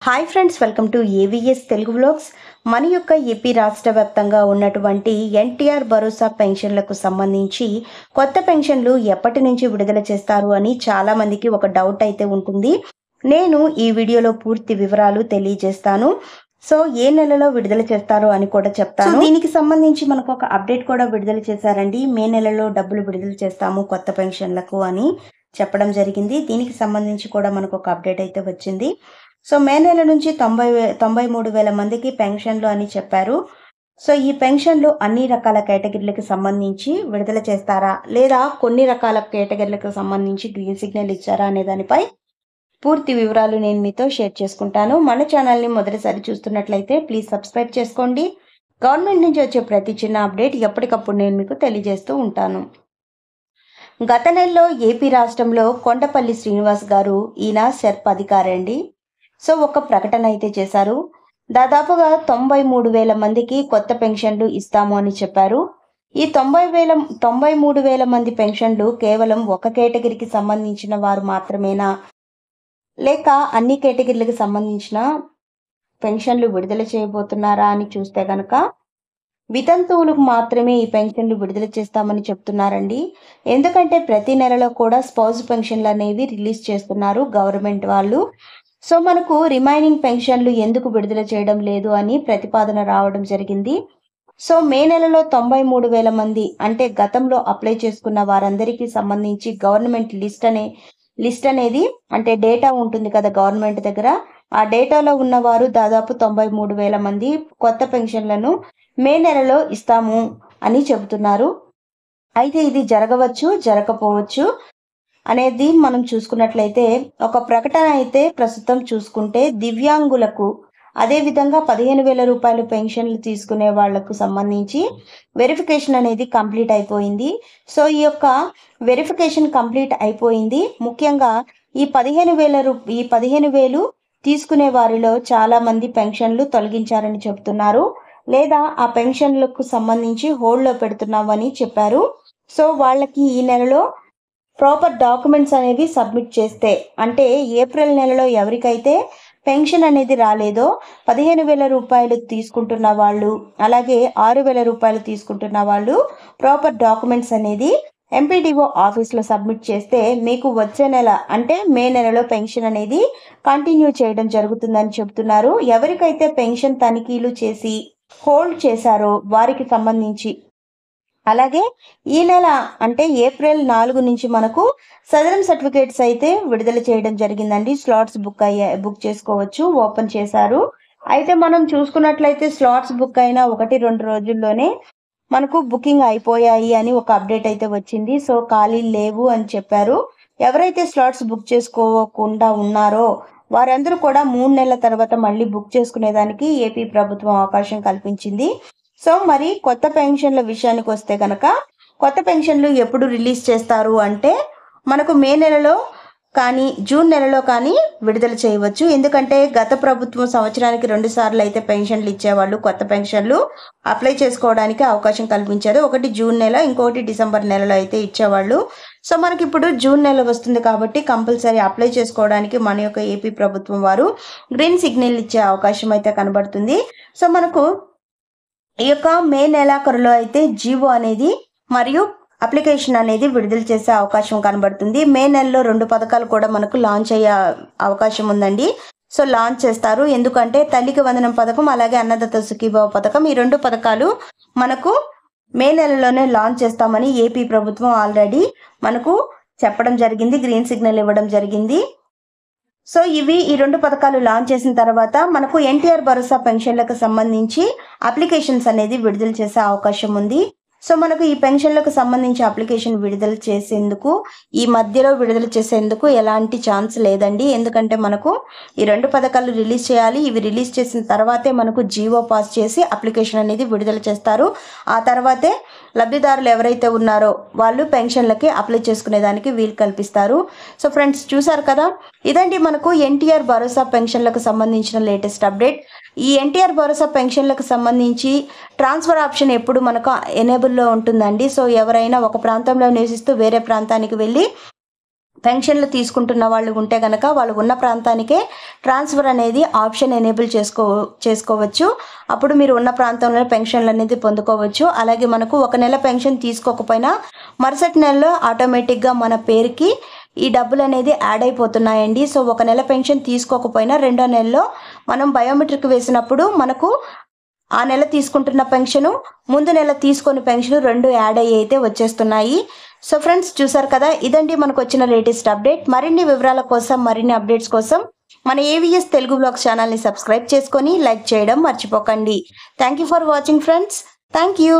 Hi friends, welcome to AVS Telugu vlogs. మన యొక్క AP రాష్ట్ర వ్యాప్తంగా ఉన్నటువంటి ఎన్టీఆర్ భరోసా పెన్షన్లకు సంబంధించి కొత్త పెన్షన్లు ఎప్పటి నుంచి విడుదల చేస్తారు అని చాలా మందికి ఒక డౌట్ అయితే ఉంటుంది. నేను ఈ వీడియోలో పూర్తి వివరాలు తెలియజేస్తాను. సో ఏ నెలలో విడుదల చేస్తారో అని కూడా చెప్తాను. దీనికి సంబంధించి మనకు ఒక అప్డేట్ కూడా విడుదల చేశారండి. మే నెలలో డబ్బులు విడుదల చేస్తాము కొత్త పెన్షన్లకు అని చెప్పడం జరిగింది. దీనికి సంబంధించి కూడా మనకు ఒక అప్డేట్ అయితే వచ్చింది. సో మే నెల నుంచి 93,000 మందికి పెన్షన్లు అని చెప్పారు. సో ఈ పెన్షన్లు అన్ని రకాల కేటగిరీలకు సంబంధించి విడుదల చేస్తారా, లేదా కొన్ని రకాల కేటగిరీలకు సంబంధించి గ్రీన్ సిగ్నల్ ఇచ్చారా అనే దానిపై పూర్తి వివరాలు నేను మీతో షేర్ చేసుకుంటాను. మన ఛానల్ని మొదటిసారి చూస్తున్నట్లయితే ప్లీజ్ సబ్స్క్రైబ్ చేసుకోండి. గవర్నమెంట్ నుంచి వచ్చే ప్రతి చిన్న అప్డేట్ ఎప్పటికప్పుడు నేను మీకు తెలియజేస్తూ ఉంటాను. గత నెలలో ఏపీ రాష్ట్రంలో కొండపల్లి శ్రీనివాస్ గారు, ఈయన సెర్ప్ అధికారి అండి. సో ఒక ప్రకటన అయితే చేశారు. దాదాపుగా 93,000 మందికి కొత్త పెన్షన్లు ఇస్తాము అని చెప్పారు. ఈ 93,000 మంది పెన్షన్లు కేవలం ఒక కేటగిరీకి సంబంధించిన వారు మాత్రమేనా, లేక అన్ని కేటగిరీలకు సంబంధించిన పెన్షన్లు విడుదల చేయబోతున్నారా అని చూస్తే కనుక వితంతువులకు మాత్రమే ఈ పెన్షన్లు విడుదల చేస్తామని చెప్తున్నారండి. ఎందుకంటే ప్రతి నెలలో కూడా స్పౌస్ పెన్షన్లు అనేవి రిలీజ్ చేస్తున్నారు గవర్నమెంట్ వాళ్ళు. సో మనకు రిమైనింగ్ పెన్షన్లు ఎందుకు విడుదల చేయడం లేదు అని ప్రతిపాదన రావడం జరిగింది. సో మే నెలలో 93,000 మంది అంటే గతంలో అప్లై చేసుకున్న వారందరికీ సంబంధించి గవర్నమెంట్ లిస్ట్ అనేది అంటే డేటా ఉంటుంది కదా గవర్నమెంట్ దగ్గర. ఆ డేటాలో ఉన్నవారు దాదాపు 93,000 మంది కొత్త పెన్షన్లను మే నెలలో ఇస్తాము అని చెబుతున్నారు. అయితే ఇది జరగవచ్చు, జరగకపోవచ్చు అనేది మనం చూసుకున్నట్లయితే ఒక ప్రకటన అయితే ప్రస్తుతం చూసుకుంటే దివ్యాంగులకు, అదేవిధంగా 15,000 రూపాయలు పెన్షన్లు తీసుకునే వాళ్లకు సంబంధించి వెరిఫికేషన్ అనేది కంప్లీట్ అయిపోయింది. సో ఈ యొక్క వెరిఫికేషన్ కంప్లీట్ అయిపోయింది. ముఖ్యంగా ఈ 15,000 తీసుకునే వారిలో చాలా మంది పెన్షన్లు తొలగించారని చెప్తున్నారు, లేదా ఆ పెన్షన్లకు సంబంధించి హోల్డ్లో పెడుతున్నామని చెప్పారు. సో వాళ్ళకి ఈ నెలలో ప్రాపర్ డాక్యుమెంట్స్ అనేవి సబ్మిట్ చేస్తే, అంటే ఏప్రిల్ నెలలో ఎవరికైతే పెన్షన్ అనేది రాలేదో 15,000 రూపాయలు తీసుకుంటున్న వాళ్ళు, అలాగే 6,000 రూపాయలు తీసుకుంటున్న వాళ్ళు ప్రాపర్ డాక్యుమెంట్స్ అనేది ఎంపీడీఓ ఆఫీస్లో సబ్మిట్ చేస్తే మీకు వచ్చే నెల అంటే మే నెలలో పెన్షన్ అనేది కంటిన్యూ చేయడం జరుగుతుందని చెబుతున్నారు. ఎవరికైతే పెన్షన్ తనిఖీలు చేసి హోల్డ్ చేశారో వారికి సంబంధించి, అలాగే ఈ నెల అంటే ఏప్రిల్ 4 నుంచి మనకు సదరన్ సర్టిఫికేట్స్ అయితే విడుదల చేయడం జరిగిందండి. స్లాట్స్ బుక్ చేసుకోవచ్చు, ఓపెన్ చేశారు. అయితే మనం చూసుకున్నట్లయితే స్లాట్స్ బుక్ అయిన 1-2 రోజుల్లోనే మనకు బుకింగ్ అయిపోయాయి అని ఒక అప్డేట్ అయితే వచ్చింది. సో ఖాళీలు లేవు అని చెప్పారు. ఎవరైతే స్లాట్స్ బుక్ చేసుకోకుండా ఉన్నారో వారందరూ కూడా 3 నెలల తర్వాత మళ్ళీ బుక్ చేసుకునేదానికి ఏపీ ప్రభుత్వం అవకాశం కల్పించింది. సో మరి కొత్త పెన్షన్ల విషయానికి వస్తే కనుక కొత్త పెన్షన్లు ఎప్పుడు రిలీజ్ చేస్తారు అంటే మనకు మే నెలలో కానీ జూన్ నెలలో కానీ విడుదల చేయవచ్చు. ఎందుకంటే గత ప్రభుత్వం సంవత్సరానికి 2 సార్లు అయితే పెన్షన్లు ఇచ్చేవాళ్ళు. కొత్త పెన్షన్లు అప్లై చేసుకోవడానికి అవకాశం కల్పించారు. ఒకటి జూన్ నెల, ఇంకొకటి డిసెంబర్ నెలలో అయితే ఇచ్చేవాళ్ళు. సో మనకి ఇప్పుడు జూన్ నెల వస్తుంది కాబట్టి కంపల్సరీ అప్లై చేసుకోవడానికి మన యొక్క ఏపీ ప్రభుత్వం వారు గ్రీన్ సిగ్నల్ ఇచ్చే అవకాశం అయితే కనబడుతుంది. సో మనకు ఈ యొక్క మే నెలాఖరులో అయితే జీవో అనేది మరియు అప్లికేషన్ అనేది విడుదల చేసే అవకాశం కనబడుతుంది. మే నెలలో 2 పథకాలు కూడా మనకు లాంచ్ అయ్యే అవకాశం ఉందండి. సో లాంచ్ చేస్తారు. ఎందుకంటే తల్లికి వందనం పథకం, అలాగే అన్నదాత సుఖీభావ పథకం, ఈ 2 పథకాలు మనకు మే నెలలోనే లాంచ్ చేస్తామని ఏపీ ప్రభుత్వం ఆల్రెడీ మనకు చెప్పడం జరిగింది, గ్రీన్ సిగ్నల్ ఇవ్వడం జరిగింది. సో ఈ 2 పథకాలు లాంచ్ చేసిన తర్వాత మనకు ఎన్టీఆర్ భరోసా పెన్షన్లకు సంబంధించి అప్లికేషన్స్ అనేది విడుదల చేసే అవకాశం ఉంది. సో మనకు ఈ పెన్షన్లకు సంబంధించి అప్లికేషన్ విడుదల చేసేందుకు ఈ మధ్యలో విడుదల చేసేందుకు ఎలాంటి ఛాన్స్ లేదండి. ఎందుకంటే మనకు ఈ 2 పథకాలు రిలీజ్ చేయాలి. ఇవి రిలీజ్ చేసిన తర్వాతే మనకు జీవో పాస్ చేసి అప్లికేషన్ అనేది విడుదల చేస్తారు. ఆ తర్వాతే లబ్ధిదారులు ఎవరైతే ఉన్నారో వాళ్ళు పెన్షన్లకి అప్లై చేసుకునేదానికి వీలు కల్పిస్తారు. సో ఫ్రెండ్స్ చూసారు కదా, ఇదండి మనకు ఎన్టీఆర్ భరోసా పెన్షన్లకు సంబంధించిన లేటెస్ట్ అప్డేట్. ఈ ఎన్టీఆర్ భరోసా పెన్షన్లకు సంబంధించి ట్రాన్స్ఫర్ ఆప్షన్ ఎప్పుడు మనకు ఎనేబుల్లో ఉంటుందండి. సో ఎవరైనా ఒక ప్రాంతంలో నివసిస్తూ వేరే ప్రాంతానికి వెళ్ళి పెన్షన్లు తీసుకుంటున్న వాళ్ళు ఉంటే గనక వాళ్ళు ఉన్న ప్రాంతానికే ట్రాన్స్ఫర్ అనేది ఆప్షన్ ఎనేబుల్ చేసుకోవచ్చు. అప్పుడు మీరు ఉన్న ప్రాంతంలో పెన్షన్లు అనేది పొందుకోవచ్చు. అలాగే మనకు ఒక నెల పెన్షన్ తీసుకోకపోయినా మరుసటి నెలలో ఆటోమేటిక్గా మన పేరుకి ఈ డబ్బులు అనేది యాడ్ అయిపోతున్నాయండి. సో ఒక నెల పెన్షన్ తీసుకోకపోయినా రెండో నెలలో మనం బయోమెట్రిక్ వేసినప్పుడు మనకు ఆ నెల తీసుకుంటున్న పెన్షను, ముందు నెల తీసుకొని పెన్షన్ 2 యాడ్ అయ్యి అయితే వచ్చేస్తున్నాయి. సో ఫ్రెండ్స్, చూసారు కదా, ఇదండి మనకు వచ్చిన లేటెస్ట్ అప్డేట్. మరిన్ని వివరాల కోసం, మరిన్ని అప్డేట్స్ కోసం మన ఏవిఎస్ తెలుగు బ్లాగ్స్ ఛానల్ని సబ్స్క్రైబ్ చేసుకొని లైక్ చేయడం మర్చిపోకండి. Thank you for watching friends. Thank you.